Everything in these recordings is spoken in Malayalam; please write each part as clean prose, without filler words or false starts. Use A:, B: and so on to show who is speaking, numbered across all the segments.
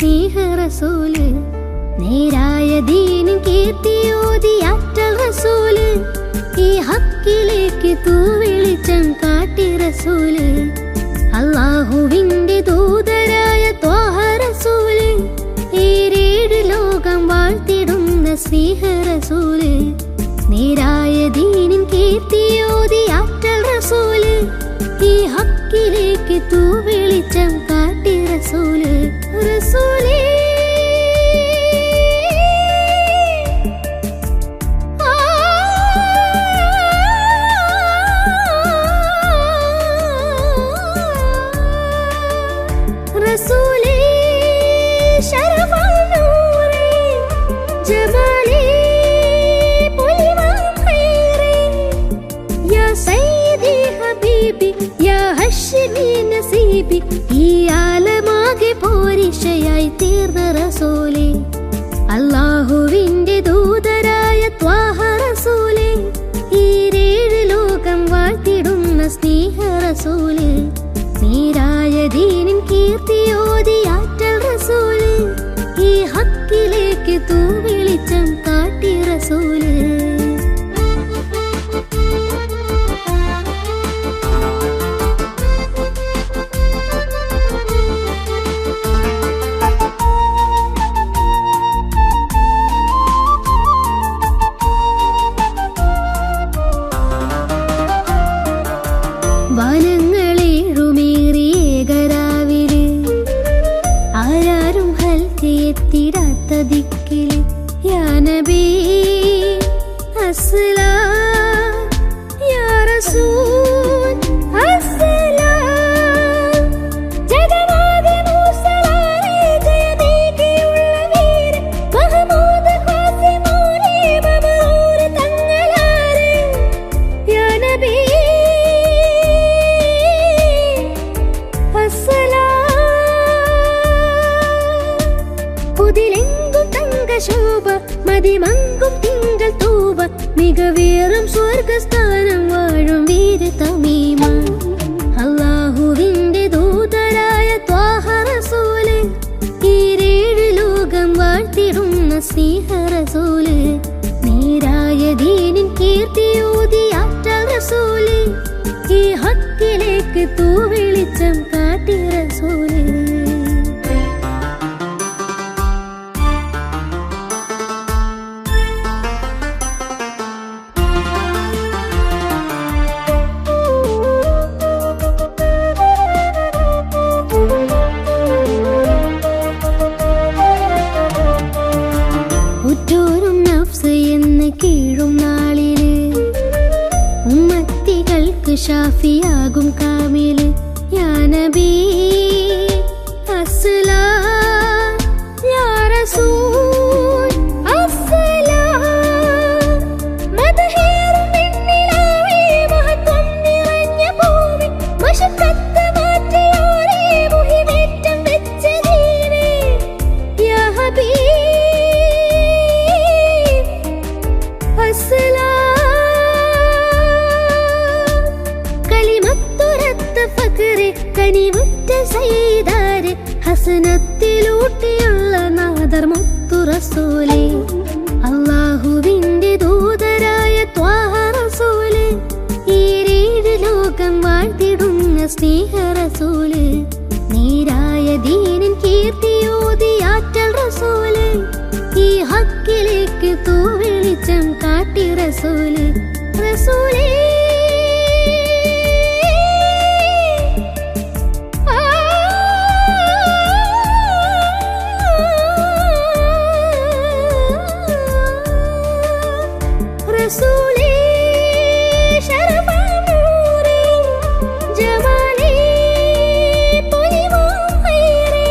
A: സ്നേഹ റസൂല്. നേരായ ദീനിൻ കീർത്തിയോതി ആറ്റൽ റസൂല്. ഈ ഹക്കിലേക്ക് തൂവെളിച്ചം കാട്ടി റസൂല്. അല്ലാഹുവിന്റെ ദൂതരായ ത്വാഹ റസൂല്. ഏഴ് ലോകം വാഴ്ത്തിടുന്ന സ്നേഹ റസൂല്. നേരായ ദീനിൻ കീർത്തിയോതി ആറ്റൽ റസൂല്. ഈ ഹക്കിലേക്ക് തൂവെളിച്ചം കാട്ടി റസൂല്. റസൂലേ റസൂലേ ശരഫൽ നൂറേ ജമാലേ പുലിമാൻ ഖൈറേ യാ സയ്യിദി ഹബീബി യാ ഹശ്മി നസീബി. ഈ ആലമാകെ പോരിഷയായി തീർന്ന റസൂലേ. അല്ലാഹുവിന്റെ ദൂതരായ ത്വാഹ റസൂലേ. ഈ ഏഴ് ലോകം വാഴ്ത്തിടുന്ന സ്നേഹ റസൂലേ. നേരായ ദീനിൻ കീർത്തിയോതി ആറ്റൽ റസൂല്. ഈ ഹക്കിലേക്ക് തൂവെളിച്ചം കാട്ടി റസൂല്. വനങ്ങളേഴുമേറിയേകരാവില് ആരാരും ഹൽക്കെത്തിടാത്ത ദിക്കില് യാ നബി അസ്സലാം യാ റസൂൽ അസ്സലാം. ജഗന്നാഥ മൂസലാലേ ജയമേകിയുള്ള വീര മഹമൂദ് ഖാസിമൂലേ മമറൂർ തങ്ങളാരെ യാ നബി പുതിലെങ്കും തങ്കശോഭ മതിമങ്കും തിങ്കൾ തൂവ മികവേറും സ്വർഗസ്ഥാനം വാഴും വീര തമീമ. അല്ലാഹുവിന്റെ ദൂതരായ ത്വാഹ റസൂല്. ഈ ഏഴ് ലോകം വാഴ്ത്തിടുന്ന സ്നേഹ റസൂല്. നേരായ ദീനിൻ കീർത്തിയോതി ആറ്റൽ റസൂല്. ഈ ഹക്കിലേക്ക് തൂവെളിച്ചം കാട്ടി റസൂല്. ഉറ്റോരും നഫ്സ് എന്ന് കീഴും നാളില് ഉമ്മത്തികൾക്ക് ഷാഫിയാകും കാമില് യാ നബി അസ്സലാം യാ റസൂൽ അസ്സലാം. മദഹേറും പെണ്ണിലാവേ മഹത്വം നിറഞ്ഞ ഭൂമി മശക്കത്ത് മാറ്റിയോരേ മുഹിമേറ്റം വെച്ച ദീനേ യാ ഹബീബ് കലിമത്തുരത്ത ഫഖറെ കനിവുറ്റ സയ്യിദാരെ ഹസനത്തിലൂട്ടിയുള്ള നാദർ മുത്തു റസൂലേ. അല്ലാഹുവിന്റെ ദൂതരായ ത്വാഹ റസൂല്. ഈ ഏഴ് ലോകം വാഴ്ത്തിടുന്ന സ്നേഹ റസൂല്. നേരായ ദീനിൻ കീർത്തിയോതി ആറ്റൽ റസൂല്. ഈ ഹക്കിലേക്ക് തൂവെളിച്ചം കാട്ടി റസൂല്. റസൂലേ റസൂലേ ശരഫൽ നൂറേ ജമാലേ പുലിമാൻ ഖൈറേ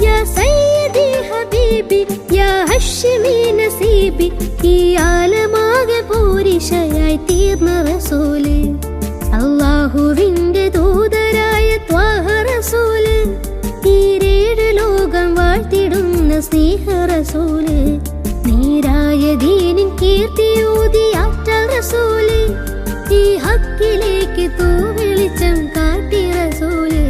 A: യാ സയ്യിദി ഹബീബി യാ ഹശ്മി നസീബി. ഈ ആലമാകെ പോരിഷയായി തീർന്ന റസൂല്. അല്ലാഹുവിന്റെ ദൂതരായ ത്വാഹ റസൂല്. ഈ ഏഴ് ലോകം വാഴ്ത്തിടുന്ന സ്നേഹ റസൂല്. നേരായ ദീനിൻ കീർത്തിയോതി ആറ്റൽ റസൂല്. ഈ ഹക്കിലേക്ക് തൂവെളിച്ചം കാട്ടി റസൂല്.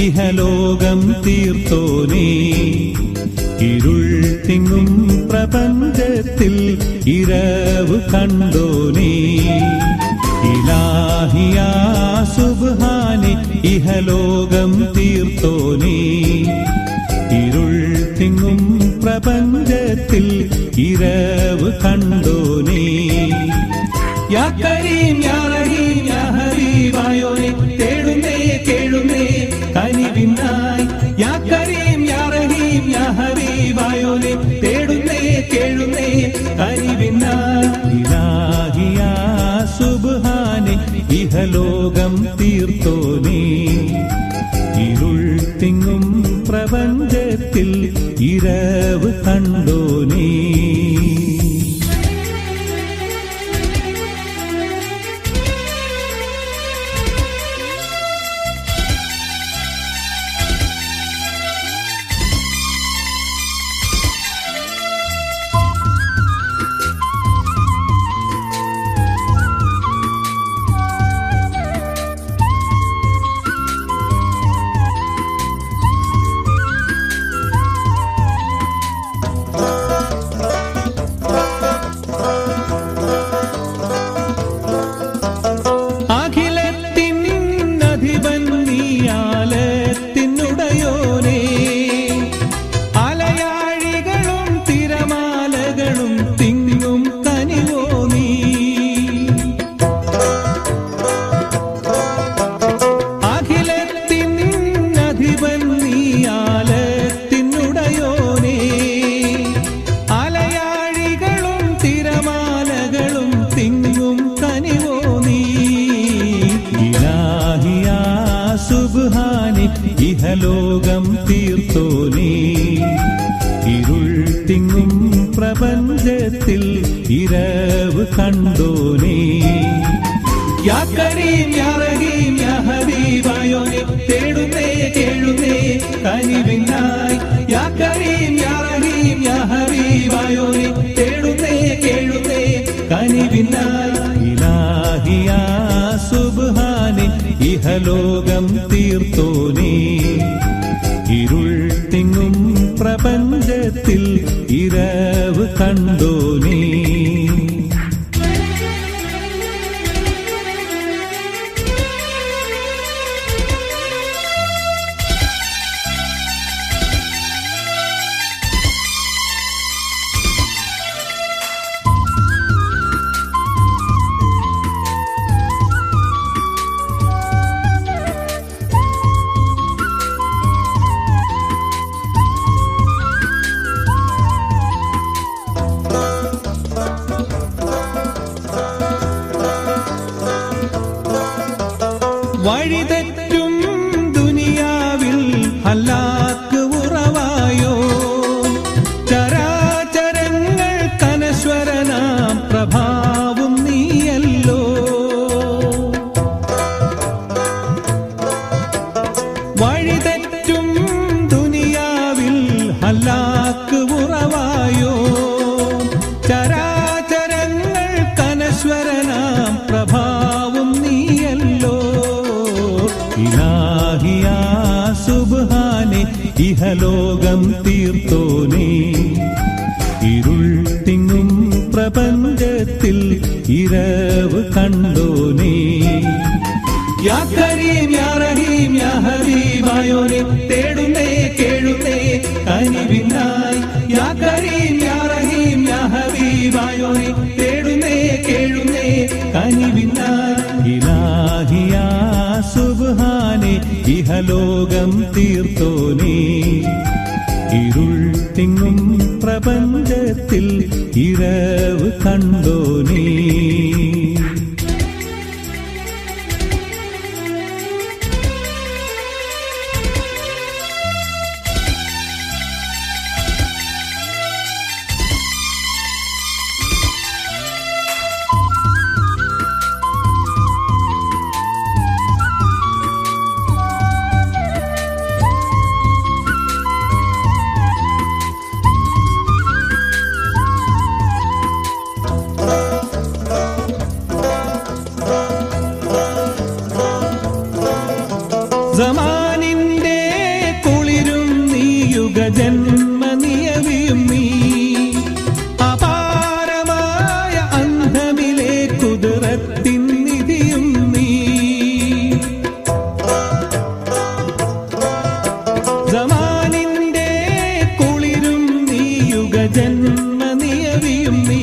B: ഇഹലോകം തീർത്തോനേ. ഇരുൾ തിങ്ങും പ്രപഞ്ചത്തിൽ ഇരവ് കണ്ടോനേ. ഇലാഹിയാ സുബ്ഹാനെ ഇഹലോകം തീർത്തോനേ. ഇരുൾ തിങ്ങും പ്രപഞ്ചത്തിൽ ഇരവ് കണ്ടോനേ. യാ കരീം യാ റഹീം യാ ഹബീബായോനെ തേടുന്നേ കേഴുന്നേ കനിവിനായി. യാ കരീം യാ റഹീം യാ ഹബീബായോനെ തേടുന്നേ കേഴുന്നേ കനിവിനായി. ഇലാഹിയാ സുബ്ഹാനെ ഇഹലോകം തീർത്തോനേ. ഇരുൾ തിങ്ങും പ്രപഞ്ചത്തിൽ ഇരവ് കണ്ടോനേ. ഇഹലോകം തീർത്തോനേ. ഇരുൾ തിങ്ങും പ്രപഞ്ചത്തിൽ ഇരവ് കണ്ടോനേ. യാ കരീം യാ റഹീം യാ ഹബീബായോനെ തേടുന്നേ കേഴുന്നേ കനിവിനായി. യാ കരീം യാ റഹീം യാ ഹബീബായോനെ തേടുന്നേ കേഴുന്നേ കനിവിനായി. ഇലാഹിയാ സുബ്ഹാനെ ഇഹലോകം തീർത്തോനേ. ഇരുൾ തിങ്ങും പ്രപഞ്ചത്തിൽ ഇരവ് കണ്ടോനേ. വഴിതെറ്റും ദുനിയാവിൽ ഹല്ലാക്ക് ഉറവായോ. ചരാചരങ്ങൾ കനശ്വരനാം പ്രഭാവും നീയല്ലോ. വഴിതെറ്റും ദുനിയാവിൽ ഹല്ലാക്ക് ഉറവായോ. ചരാചരങ്ങൾ കനശ്വരനാം പ്രഭാവും നീയല്ലോ. ഇലാഹിയാ സുബ്ഹാനെ ഇഹലോകം തീർത്തോനേ. ഇരുൾ തിങ്ങും പ്രപഞ്ചത്തിൽ ഇരവ് കണ്ടോനേ. യാ കരീം യാ റഹീം യാ ഹബീബായോനെ തേടുന്നേ കേഴുന്നേ കനിവിനായി. യാ കരീം യാ റഹീം യാ ഹബീബായോനെ തേടുന്നേ കേഴുന്നേ കനിവിനായി. ഇലാഹിയാ സുബ്ഹാനെ ഇഹലോകം തീർത്തോനേ. ഇരുൾ തിങ്ങും പ്രപഞ്ചത്തിൽ ഇരവ് കണ്ടോനേ. യുഗജന്മ നിയതിയും നീ അപാരമായ അന്ധമിലെ കുതിരത്തിൻ നിധിയും നീ സമാനിന്റെ കുളിരും നീ യുഗജന്മ നിയതിയും നീ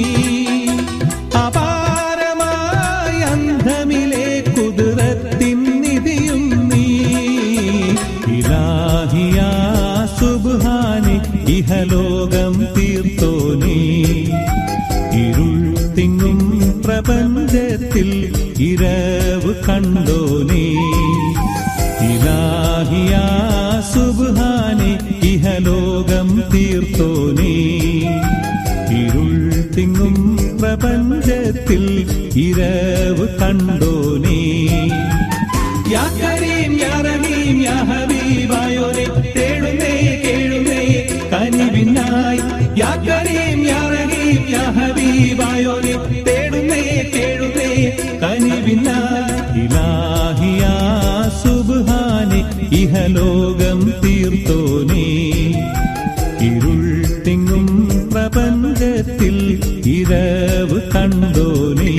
B: അപാരമായ അന്ധമിലെ കുതിരത്തിൻ നിധിയും നീ ഇലാഹിയാ സുബ്ഹാനെ ഇഹലോകം തീർത്തോനേ ഇരുൾ തിങ്ങും പ്രപഞ്ചത്തിൽ ഇരവ് കണ്ടോനേ ഇലാഹിയാ സുബ്ഹാനെ ഇഹലോകം തീർത്തോനേ ഇരുൾ തിങ്ങും പ്രപഞ്ചത്തിൽ ഇരവ് കണ്ടോനേ യാ കരീം യാ റഹീം യാ ഹബീബായോനെ തേടുന്നേ കേഴുന്നേ കനിവിനായി യാ കരീം യാ റഹീം യാ ഹബീബായോനെ തേടുന്നേ കേഴുന്നേ കനിവിനായി ഇലാഹിയാ സുബ്ഹാനെ ഇഹലോകം തീർത്തോനേ ഇരുൾ തിങ്ങും പ്രപഞ്ചത്തിൽ ഇരവ് കണ്ടോനേ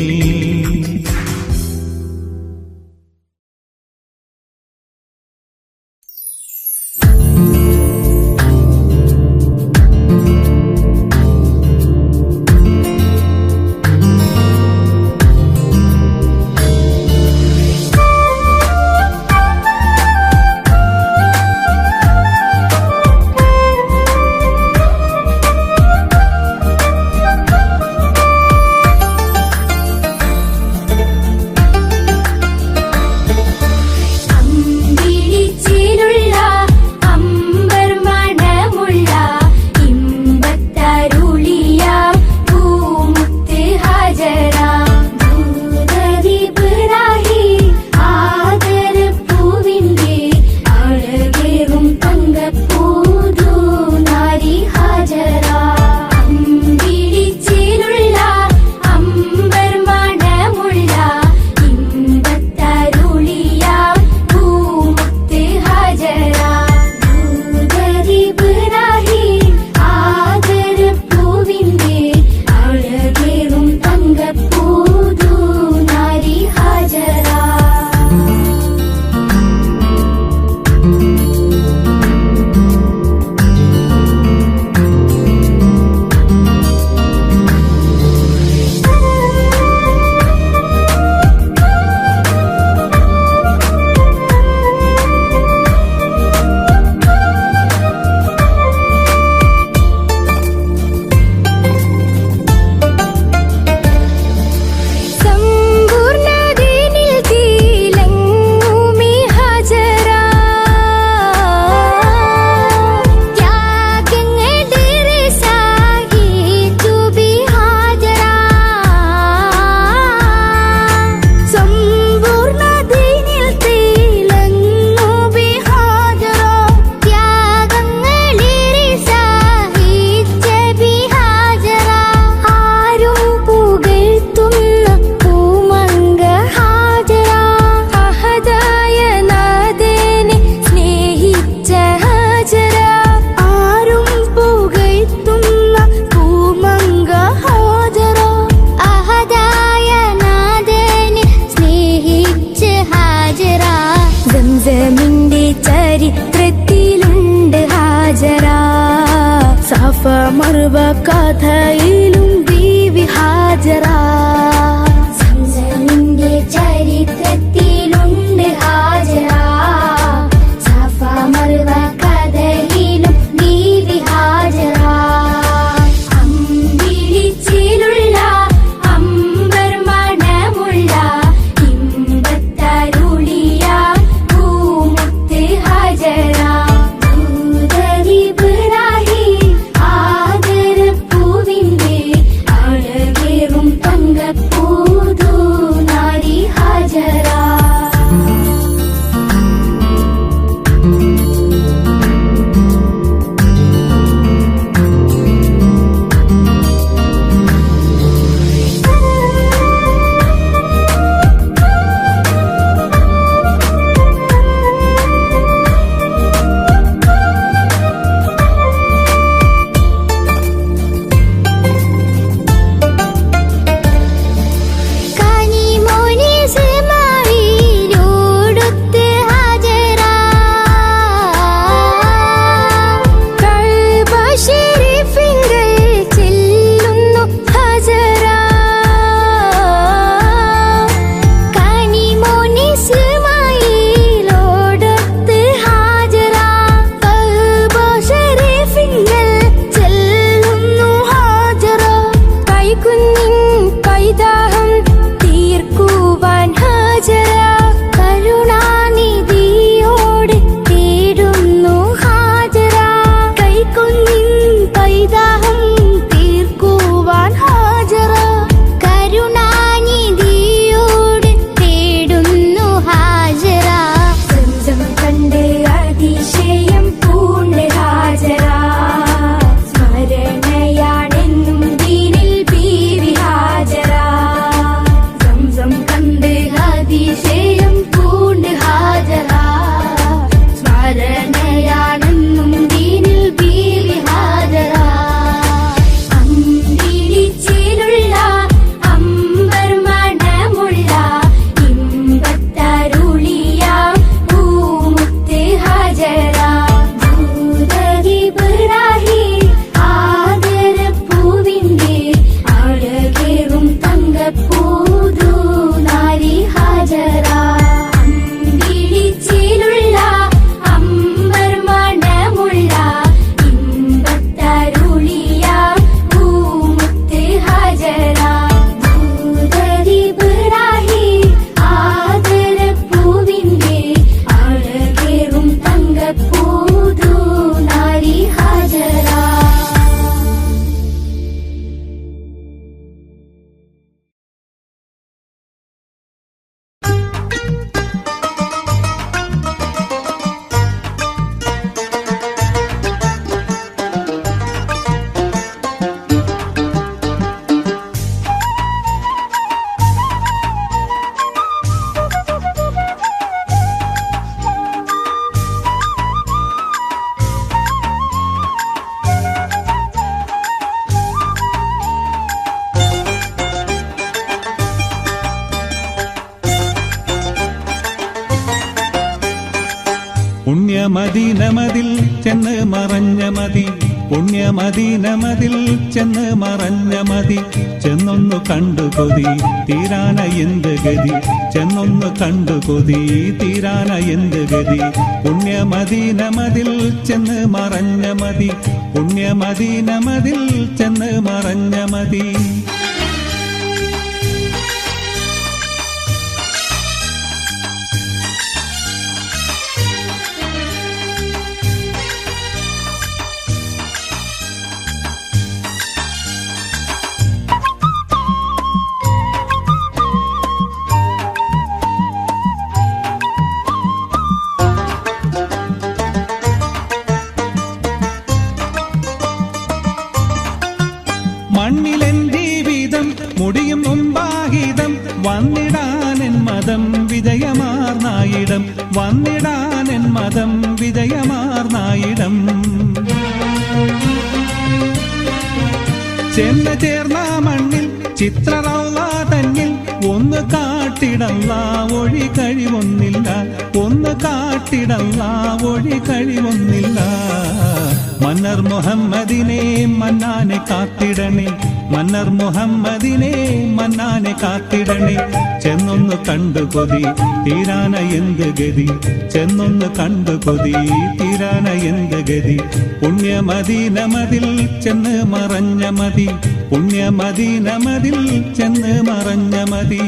A: മറുവ കഥയിലും ബീവി ഹാജറ സംസമിന്റെ ചരിത്രത്തിലുണ്ട് ഹാജറ സഫ മറുവ കഥയിലും ബീവി ഹാജറ അമ്പിളിച്ചിലുള്ള അമ്പർ മണമുള്ള ഇമ്പത്തരുളിയ പൂമുത്ത് ഹാജറ പൂവിന്റെ അഴകേറും തങ്കപ്പൂ
B: ചെന്ന് മറഞ്ഞ മതി, പുണ്യമദീനമതിൽ ചെന്ന് മറഞ്ഞ മതി. ചെന്നൊന്നു കണ്ടു കൊതി തീരാന എന്ത് ഗതി, ചെന്നൊന്നു കണ്ടു കൊതി തീരാന എന്ത് ഗതി. പുണ്യമദീനമതിൽ ചെന്ന് മറഞ്ഞ മതി, പുണ്യമദീനമതിൽ ചെന്ന് മറഞ്ഞ മതി. മണ്ണിലെൻ ജീവിതം മുടിയും മുമ്പാഹിതം, വന്നിടാനെൻ മതം വിജയമാർന്നായിടം, വന്നിടാനെൻ മതം വിജയമാർന്നായിടം. ചെന്ന് ചേർന്ന മണ്ണിൽ ചിത്രറൗള തന്നിൽ ഒന്ന് കാട്ടിടല്ല ഒഴി കഴിവൊന്നില്ല, ഒന്ന് കാട്ടിടല്ല ഒഴി കഴിവൊന്നില്ല. മന്നർ മുഹമ്മദിനെ മന്നാനെ കാത്തിടണേ, മന്നർ മുഹമ്മദിനെ മന്നാനെ കാത്തിടണേ. ചെന്നൊന്ന് കണ്ടു കൊതി തീരാന എന്ത് ഗതി, ചെന്നൊന്ന് കണ്ടു കൊതി തീരാന എന്ത് ഗതി. പുണ്യമദീനമതിൽ ചെന്ന് മറഞ്ഞ മതി, പുണ്യമദീനമതിൽ ചെന്ന് മറഞ്ഞ മതി.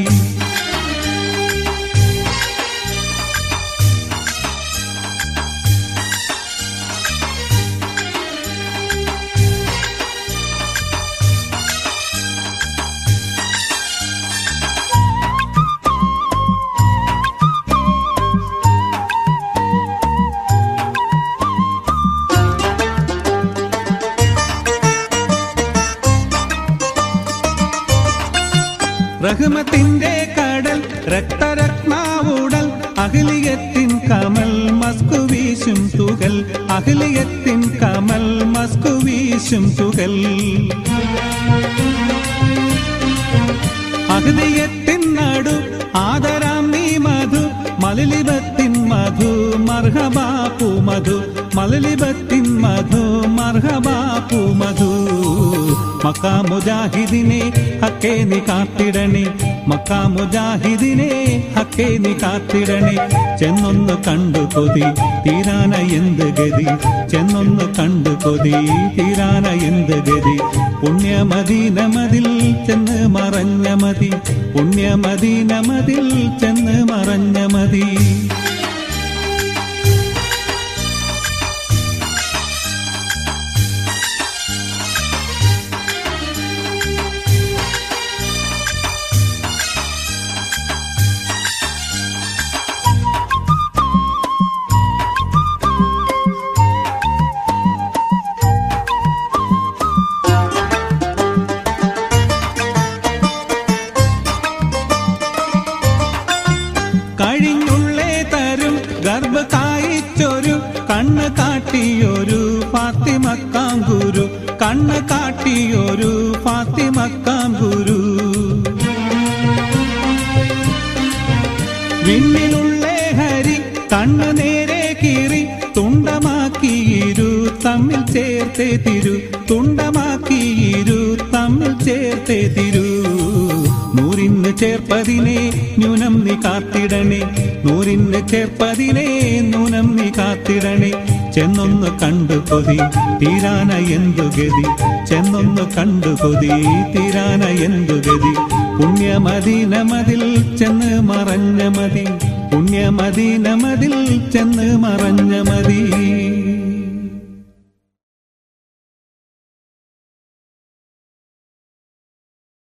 B: റഹ്മത്തിന്റെ കടൽ രക്തരത്നാവുടൽ, അഖിലിയത്തിൻ കമൽ മസ്കു വീശും തുകൽ, അഖിലിയത്തിൻ കമൽ മസ്കു വീശും തുകൽ. അഹ്ദിയത്തിൻ നടു ആദരാം നീ മധു, മലലിബത്തിൻ മധു മർഹബാപ്പു മധു, മലലിബത്തിൻ മധു മർഹബാപ്പു മധു. മക്കാ മുജാഹിദിനെ ഹക്കേ നീ കാത്തിടണേ, മക്കാ മുജാഹിദിനെ ഹക്കേ നീ കാത്തിടണേ. ചെന്നൊന്ന് കണ്ടു കൊതി തീരാന എന്ത് ഗതി, ചെന്നൊന്ന് കണ്ടു കൊതി തീരാന എന്ത് ഗതി. പുണ്യമദീനമതിൽ ചെന്ന് മറഞ്ഞ മതി, പുണ്യമദീനമതിൽ ചെന്ന് മറഞ്ഞ മതി. കഴിഞ്ഞുള്ളേ തരും ഗർഭ കായിച്ചൊരു കണ്ണ് കാട്ടിയൊരു ഫാത്തിമക്കാം ഗുരു, കണ്ണ് കാട്ടിയൊരു ഫാത്തിമക്കാം ഗുരു. വിണ്ണിലുള്ളേ ഹരി കണ്ണ് നേരെ കീറി തുണ്ടമാക്കിയിരു തമ്മിൽ ചേർത്തേ തിരു, തുണ്ടമാക്കിയിരു തമ്മിൽ ചേർത്തേ തിരു. നൂറിന് ചേർപ്പതിനെ ന്യൂനം നീ കാത്തിടണേ, നൂറിന് ചേർപ്പതിനെ ന്യൂനം നീ കാത്തിടണേ. ചെന്നൊന്ന് കണ്ടു കൊതി തീരാന എന്തു ഗതി, ചെന്നൊന്ന് കണ്ടു കൊതി തീരാന എന്തു ഗതി. പുണ്യമദീനമതിൽ ചെന്ന് മറഞ്ഞ മതി, പുണ്യമദീനമതിൽ ചെന്ന് മറഞ്ഞ മതി.